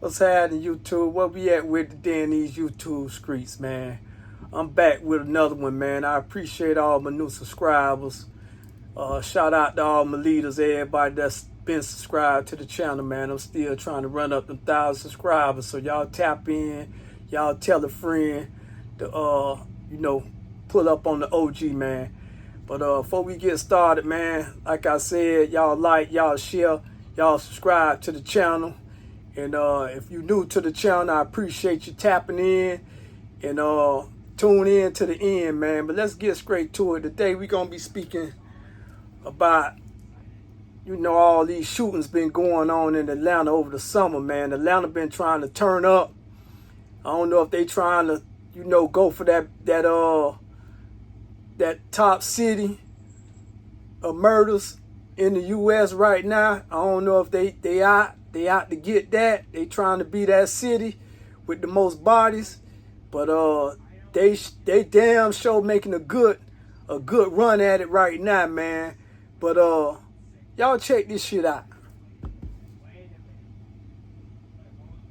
What's happening, YouTube? Where we at with today in these YouTube streets, man? I'm back with another one, man. I appreciate all my new subscribers. Shout out to all my leaders, everybody that's been subscribed to the channel, man. I'm still trying to run up them 1,000 subscribers. So y'all tap in, y'all tell a friend to, pull up on the OG, man. But before we get started, man, like I said, y'all like, y'all share, y'all subscribe to the channel. And if you're new to the channel, I appreciate you tapping in and tune in to the end, man. But let's get straight to it. Today we're going to be speaking about, all these shootings been going on in Atlanta over the summer, man. Atlanta been trying to turn up. I don't know if they trying to, go for that top city of murders in the U.S. right now. I don't know if they out to get that. They trying to be that city with the most bodies, but they damn sure making a good run at it right now, man. But y'all check this shit out.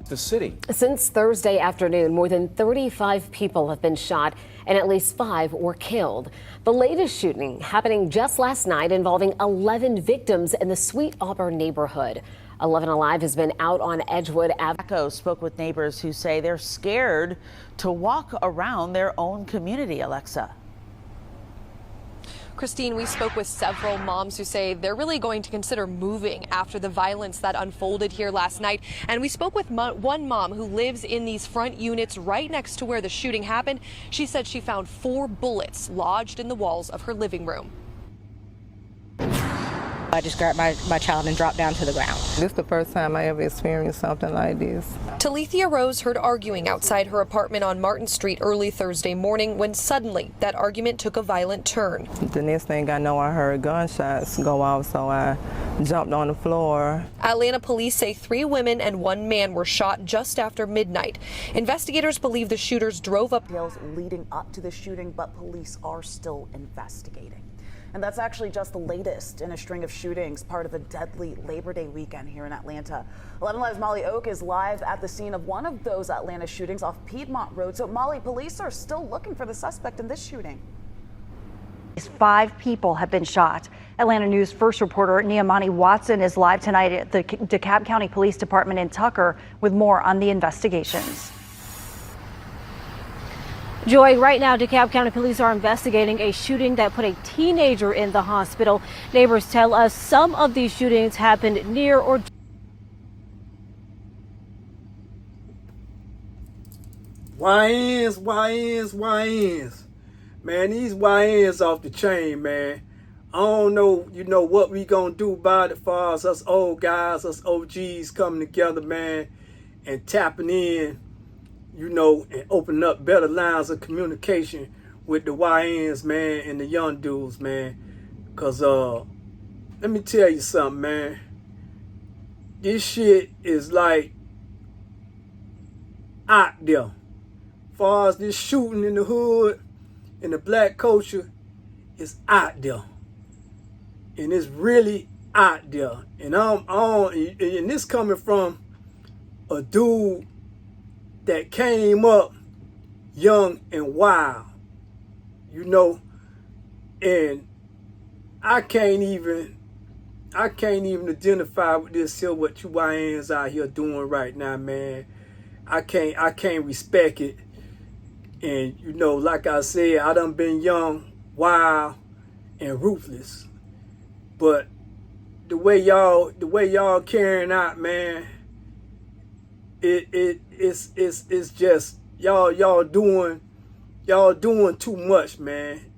The city. Since Thursday afternoon, more than 35 people have been shot and at least 5 were killed. The latest shooting happening just last night involving 11 victims in the Sweet Auburn neighborhood. 11 Alive has been out on Edgewood Avenue. Spoke with neighbors who say they're scared to walk around their own community. Alexa. Christine, we spoke with several moms who say they're really going to consider moving after the violence that unfolded here last night. And we spoke with one mom who lives in these front units right next to where the shooting happened. She said she found 4 bullets lodged in the walls of her living room. I just grabbed my child and dropped down to the ground. This is the first time I ever experienced something like this. Talithia Rose heard arguing outside her apartment on Martin Street early Thursday morning when suddenly that argument took a violent turn. The next thing I know, I heard gunshots go off, so I jumped on the floor. Atlanta police say 3 women and 1 man were shot just after midnight. Investigators believe the shooters drove up leading up to the shooting, but police are still investigating. And that's actually just the latest in a string of shootings, part of a deadly Labor Day weekend here in Atlanta. 11 Live's Molly Oak is live at the scene of one of those Atlanta shootings off Piedmont Road. So, Molly, police are still looking for the suspect in this shooting. 5 people have been shot. Atlanta News first reporter Niamani Watson is live tonight at the DeKalb County Police Department in Tucker with more on the investigations. Joy, right now DeKalb County Police are investigating a shooting that put a teenager in the hospital. Neighbors tell us some of these shootings happened near or YNs. Man, these YNs off the chain, man. I don't know, what we gonna do about it for us old guys, us OGs coming together, man, and tapping in, and open up better lines of communication with the YNs, man, and the young dudes, man. Because, let me tell you something, man. This shit is like out there. Far as this shooting in the hood and the black culture is out there. And it's really out there. And and this coming from a dude that came up young and wild, and I can't even identify with this here, what you YNs out here doing right now, man. I can't respect it. And like I said, I done been young, wild, and ruthless. But the way y'all carrying out, man, it's just y'all doing too much, man.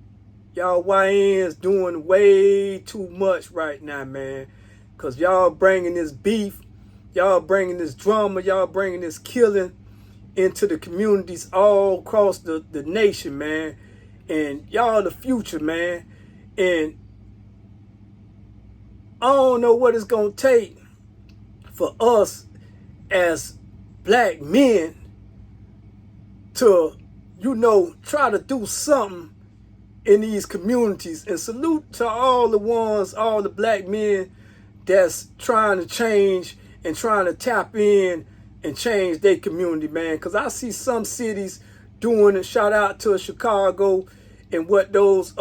Y'all YNs doing way too much right now, man. Cause y'all bringing this beef, y'all bringing this drama, y'all bringing this killing into the communities all across the nation, man. And y'all the future, man. And I don't know what it's gonna take for us as black men to, try to do something in these communities. And salute to all the black men that's trying to change and trying to tap in and change their community, man. Because I see some cities doing it. Shout out to Chicago and what those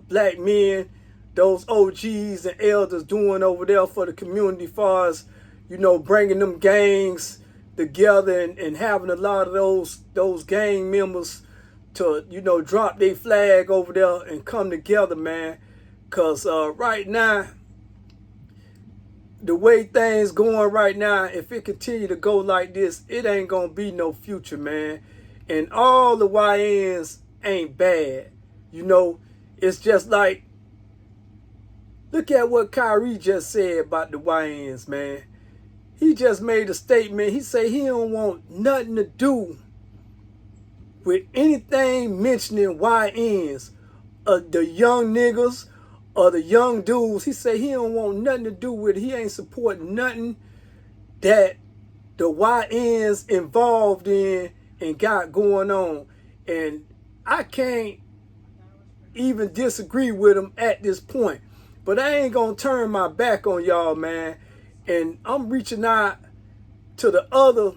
black men, those OGs and elders doing over there for the community, far as, you know, bringing them gangs together and having a lot of those gang members to, you know, drop their flag over there and come together, man. Because right now, the way things going right now, if it continue to go like this, it ain't gonna be no future, man. And all the YNs ain't bad. You know, it's just like, look at what Kyrie just said about the YNs, man. He just made a statement. He said he don't want nothing to do with anything mentioning YNs, the young niggas or the young dudes. He said he don't want nothing to do with it. He ain't supporting nothing that the YNs involved in and got going on. And I can't even disagree with him at this point. But I ain't gonna turn my back on y'all, man. And I'm reaching out to the other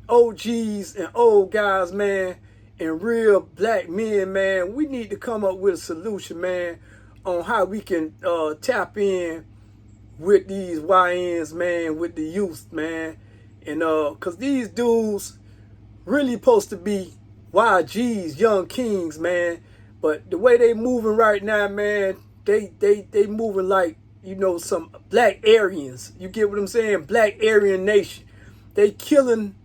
OGs and old guys, man, and real black men, man. We need to come up with a solution, man, on how we can tap in with these YNs, man, with the youth, man. And cause these dudes really supposed to be YGs, young kings, man. But the way they moving right now, man, they moving like, you know, some black Aryans. You get what I'm saying? Black Aryan nation. They killing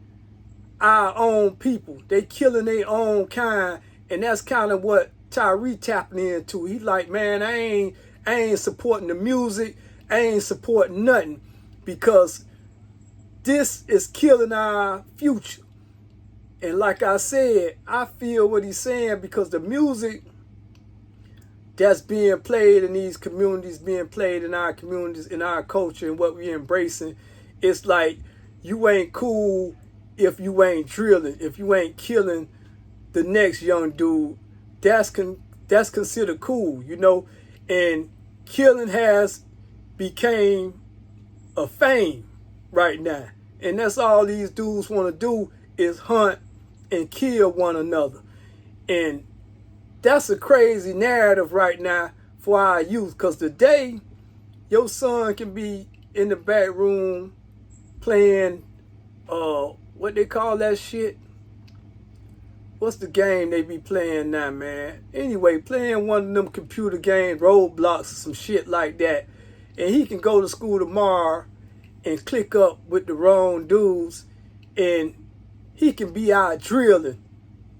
our own people. They killing their own kind. And that's kind of what Tyree tapping into. He like, man, I ain't supporting the music. I ain't supporting nothing, because this is killing our future. And like I said, I feel what he's saying, because the music that's being played in these communities, being played in our communities, in our culture, and what we're embracing, it's like, you ain't cool if you ain't drilling, if you ain't killing the next young dude. That's considered cool, you know. And killing has became a fame right now. And that's all these dudes want to do, is hunt and kill one another. And that's a crazy narrative right now for our youth, because today your son can be in the back room playing what they call that shit. What's the game they be playing now, man? Anyway, playing one of them computer games, Roblox or some shit like that. And he can go to school tomorrow and click up with the wrong dudes, and he can be out drilling.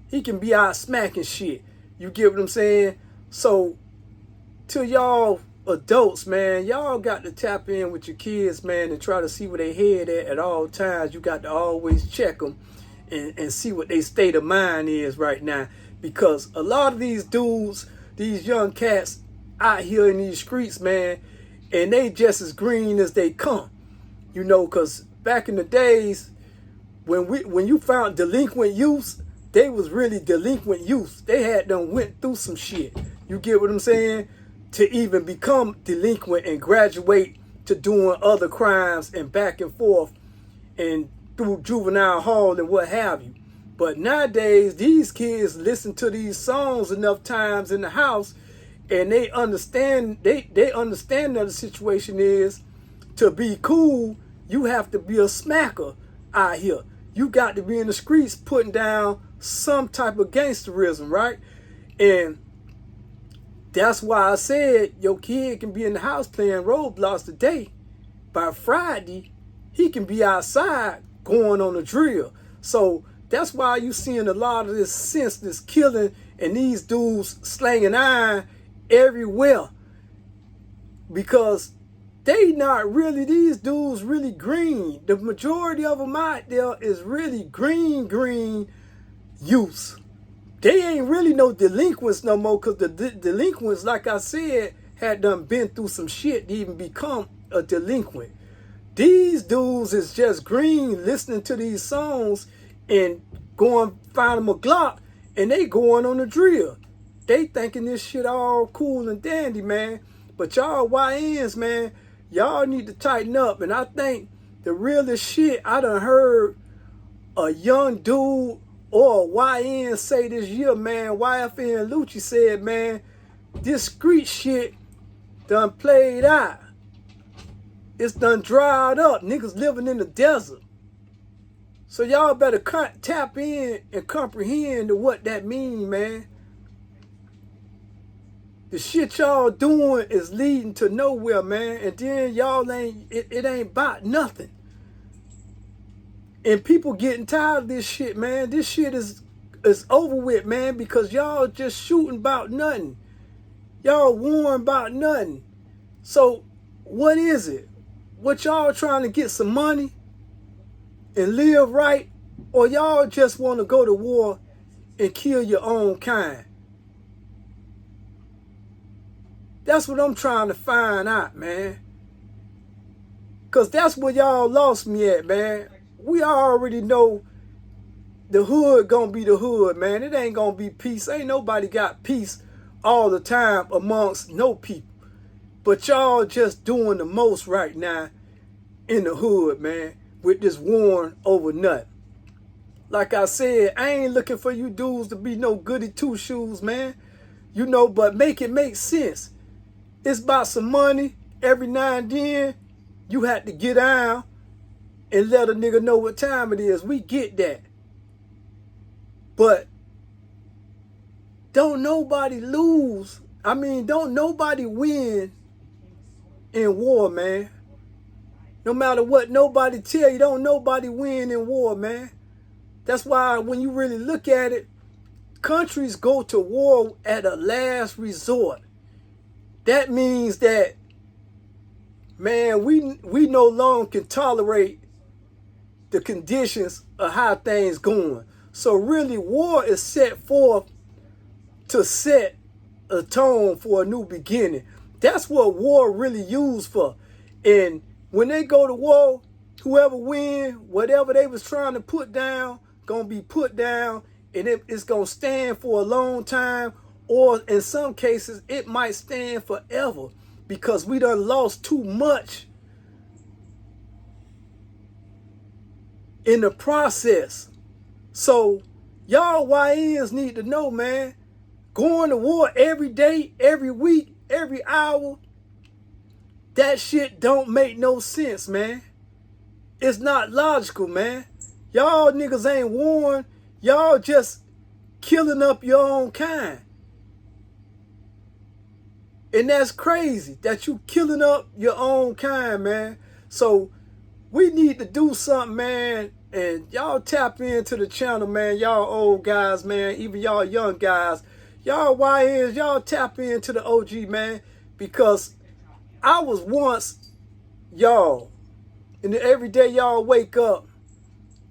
He can be out smacking shit. You get what I'm saying? So, to y'all adults, man, y'all got to tap in with your kids, man, and try to see where they head at all times. You got to always check them and see what their state of mind is right now. Because a lot of these dudes, these young cats out here in these streets, man, and they just as green as they come. You know, because back in the days, when you found delinquent youths, they was really delinquent youths. They had done went through some shit. You get what I'm saying? To even become delinquent and graduate to doing other crimes and back and forth and through juvenile hall and what have you. But nowadays, these kids listen to these songs enough times in the house, and they understand they understand that the situation is, to be cool, you have to be a smacker out here. You got to be in the streets putting down some type of gangsterism, right? And that's why I said your kid can be in the house playing Roblox today. By Friday, he can be outside going on a drill. So that's why you seeing a lot of this senseless killing and these dudes slanging iron everywhere. Because they not really, these dudes really green. The majority of them out there is really green youths. They ain't really no delinquents no more, because the delinquents, like I said, had done been through some shit to even become a delinquent. These dudes is just green, listening to these songs and going find them a Glock, and they going on a drill. They thinking this shit all cool and dandy, man. But y'all YNs, man, y'all need to tighten up. And I think the realest shit I done heard a young dude or a YN say this year, man, YFN Lucci said, man, this street shit done played out. It's done dried up. Niggas living in the desert. So y'all better tap in and comprehend to what that mean, man. The shit y'all doing is leading to nowhere, man. And then y'all it ain't about nothing. And people getting tired of this shit, man. This shit is over with, man, because y'all just shooting about nothing. Y'all warring about nothing. So what is it? What y'all trying to get some money and live right? Or y'all just want to go to war and kill your own kind? That's what I'm trying to find out, man. Because that's where y'all lost me at, man. We already know the hood gonna be the hood, man. It ain't gonna be peace. Ain't nobody got peace all the time amongst no people. But y'all just doing the most right now in the hood, man, with this warring over nothing. Like I said, I ain't looking for you dudes to be no goody two-shoes, man. You know, but make it make sense. It's about some money. Every now and then, you have to get down and let a nigga know what time it is. We get that. But don't nobody lose. I mean, don't nobody win in war, man. No matter what nobody tell you, don't nobody win in war, man. That's why when you really look at it, countries go to war at a last resort. That means that, man, we no longer can tolerate the conditions of how things going. So really, war is set forth to set a tone for a new beginning. That's what war really used for. And when they go to war, whoever win, whatever they was trying to put down, gonna be put down, and it's gonna stand for a long time, or in some cases, it might stand forever because we done lost too much in the process. So y'all YNs need to know, man, going to war every day, every week, every hour, that shit don't make no sense, man. It's not logical, man. Y'all niggas ain't warring. Y'all just killing up your own kind. And that's crazy that you killing up your own kind, man. So we need to do something, man. And y'all tap into the channel, man. Y'all old guys, man. Even y'all young guys. Y'all YNs, y'all tap into the OG, man. Because I was once y'all. And every day y'all wake up,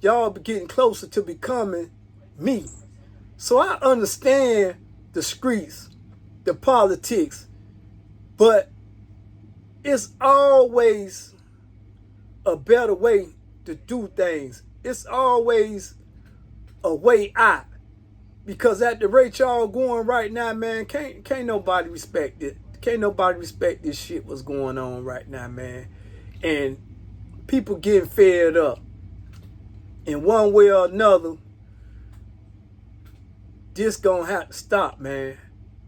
y'all be getting closer to becoming me. So I understand the streets, the politics. But it's always a better way to do things. It's always a way out. Because at the rate y'all going right now, man, can't nobody respect it. Can't nobody respect this shit what's going on right now, man. And people getting fed up. In one way or another, this gonna have to stop, man.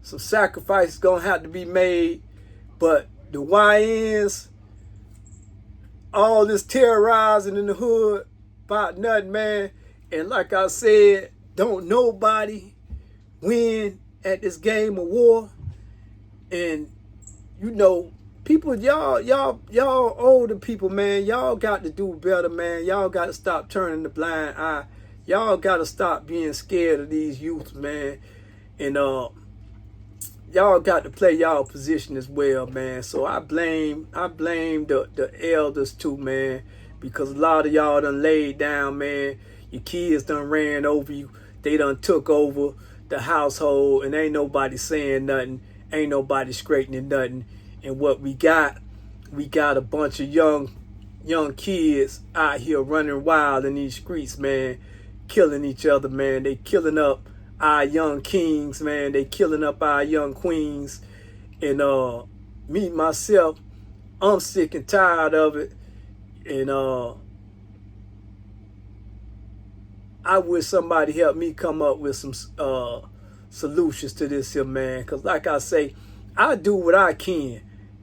Some sacrifices gonna have to be made. But the YNs, all this terrorizing in the hood about nothing, man. And like I said, don't nobody win at this game of war. And you know, people, y'all older people, man, y'all got to do better, man. Y'all got to stop turning the blind eye. Y'all got to stop being scared of these youths, man. And y'all got to play y'all position as well, man. So I blame the elders too, man, because a lot of y'all done laid down, man. Your kids done ran over you. They done took over the household, and ain't nobody saying nothing. Ain't nobody straightening nothing. And what we got a bunch of young kids out here running wild in these streets, man, killing each other, man. They killing up our young kings, man. They killing up our young queens. And me, myself, I'm sick and tired of it. And I wish somebody helped me come up with some solutions to this here, man. Because like I say, I do what I can.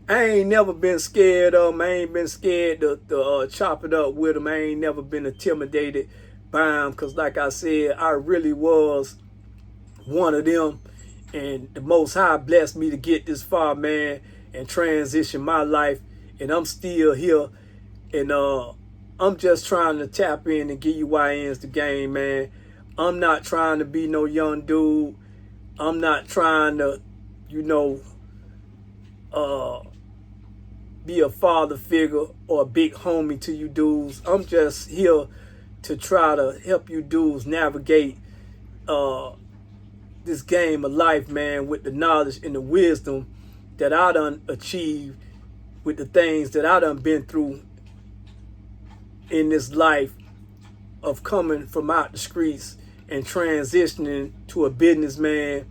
I ain't never been scared of them. I ain't been scared to chop it up with them. I ain't never been intimidated by them. Because like I said, I really was one of them. And the Most High blessed me to get this far, man, and transition my life. And I'm still here. And I'm just trying to tap in and give you YNs the game, man. I'm not trying to be no young dude. I'm not trying to, you know, be a father figure or a big homie to you dudes. I'm just here to try to help you dudes navigate this game of life, man, with the knowledge and the wisdom that I done achieved with the things that I done been through in this life of coming from out the streets and transitioning to a businessman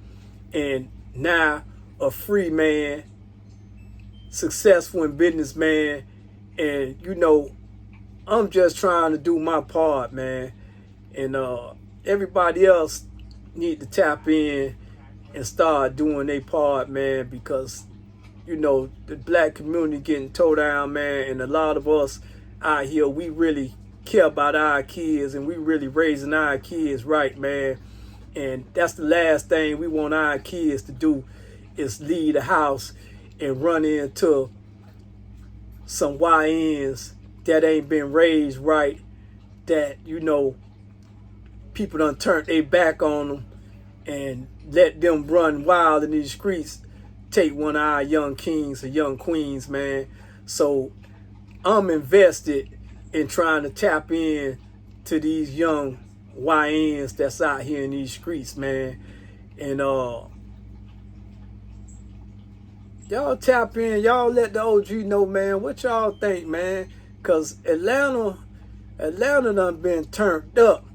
and now a free man, successful in businessman. And, you know, I'm just trying to do my part, man. And everybody else need to tap in and start doing their part, man, because, you know, the black community getting towed down, man, and a lot of us out here, we really care about our kids and we really raising our kids right, man. And that's the last thing we want our kids to do is leave the house and run into some YNs that ain't been raised right, that, you know, people done turned their back on them and let them run wild in these streets, take one of our young kings or young queens, man. So I'm invested in trying to tap in to these young YNs that's out here in these streets, man. And y'all tap in, y'all let the OG know, man, what y'all think, man. Cause Atlanta done been turned up.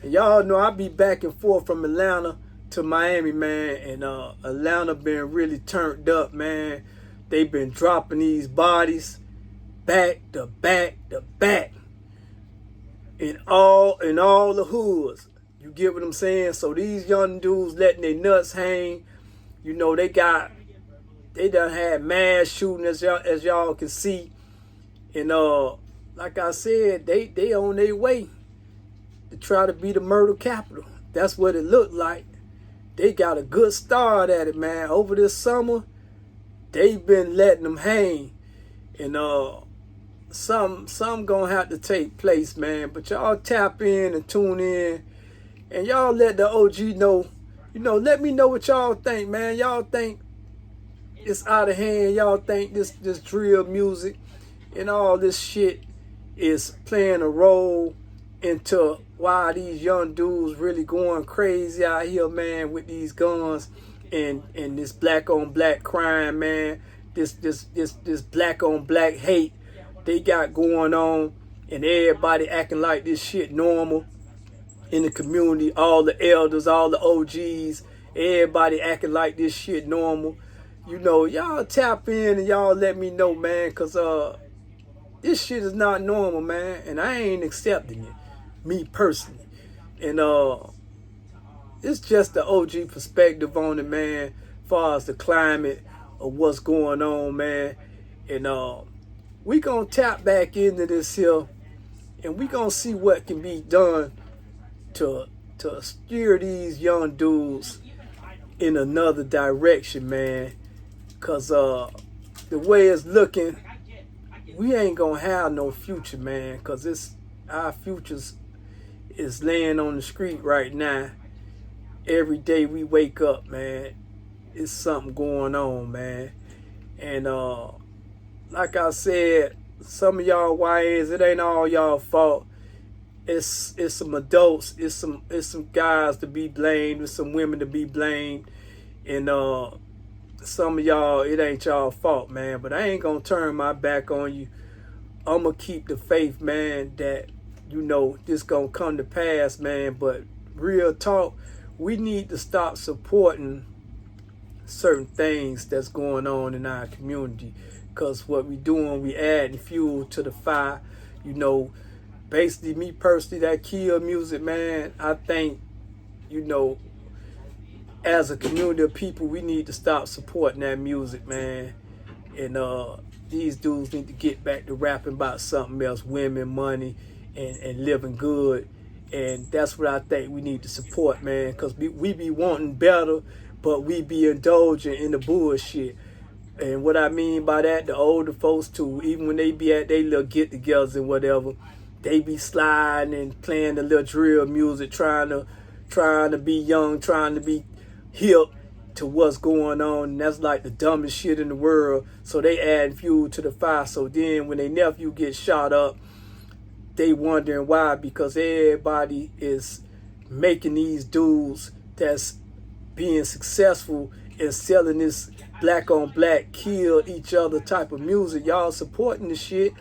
And y'all know I be back and forth from Atlanta to Miami, man. And Atlanta been really turned up, man. They been dropping these bodies back to back to back in all the hoods. You get what I'm saying? So these young dudes letting their nuts hang. You know, they done had mass shooting as y'all can see. And like I said, they on their way to try to be the murder capital. That's what it looked like. They got a good start at it, man. Over this summer, they've been letting them hang. And some gonna have to take place, man. But y'all tap in and tune in. And y'all let the OG know. You know, let me know what y'all think, man. Y'all think it's out of hand. Y'all think this drill music and all this shit is playing a role into why these young dudes really going crazy out here, man, with these guns and this black on black crime, man. This black on black hate they got going on, and everybody acting like this shit normal in the community. All the elders, all the OGs, everybody acting like this shit normal. You know, y'all tap in and y'all let me know, man, because this shit is not normal, man, and I ain't accepting it, me personally. And it's just the OG perspective on it, man, as far as the climate of what's going on, man. And we gonna tap back into this here, and we gonna see what can be done to steer these young dudes in another direction, man. Cause the way it's looking, we ain't gonna have no future, man. Cause our futures is laying on the street right now. Every day we wake up, man, it's something going on, man. And like I said, some of y'all YNs, it ain't all y'all fault. It's some adults, it's some guys to be blamed, it's some women to be blamed, and some of y'all, it ain't y'all fault, man. But I ain't gonna turn my back on you. I'm gonna keep the faith, man, that, you know, this gonna come to pass, man. But real talk, we need to stop supporting certain things that's going on in our community. Because what we doing, we adding fuel to the fire. You know, basically, me personally, that kill music, man, I think, you know, as a community of people, we need to stop supporting that music, man. And these dudes need to get back to rapping about something else, women, money, and living good. And that's what I think we need to support, man, because we be wanting better, but we be indulging in the bullshit. And what I mean by that, the older folks too, even when they be at their little get-togethers and whatever, they be sliding and playing the little drill music, trying to be young, trying to be hip to what's going on. And that's like the dumbest shit in the world. So they add fuel to the fire. So then when their nephew gets shot up, they wondering why, because everybody is making these dudes that's being successful and selling this black on black, kill each other type of music. Y'all supporting the shit.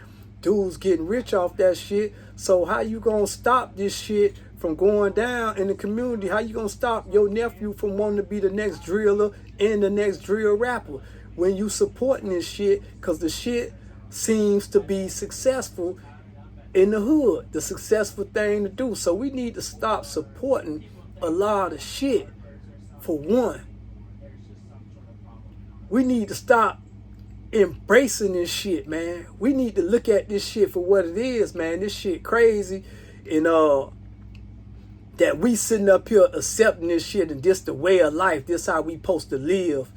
Dudes getting rich off that shit. So how you gonna stop this shit from going down in the community? How you gonna stop your nephew from wanting to be the next driller and the next drill rapper when you supporting this shit? Because the shit seems to be successful in the hood, the successful thing to do. So we need to stop supporting a lot of shit. For one, we need to stop embracing this shit, man. We need to look at this shit for what it is, man. This shit crazy. And that we sitting up here accepting this shit and this the way of life. This how we supposed to live.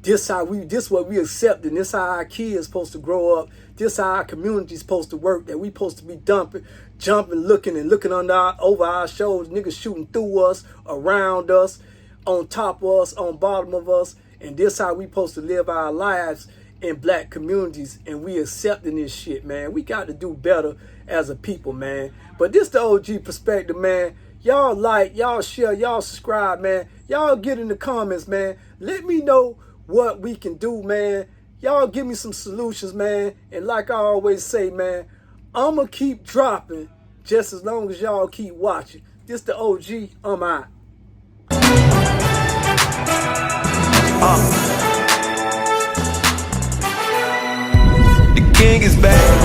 This what we accept, and this how our kids supposed to grow up. This how our community supposed to work. That we supposed to be jumping, looking over our shoulders. Niggas shooting through us, around us, on top of us, on bottom of us. And this how we supposed to live our lives in black communities. And we accepting this shit, man. We got to do better as a people, man. But this the OG perspective, man. Y'all like, y'all share, y'all subscribe, man. Y'all get in the comments, man. Let me know what we can do, man. Y'all give me some solutions, man. And like I always say, man, I'ma keep dropping just as long as y'all keep watching. This the OG. I'm out. The king is back.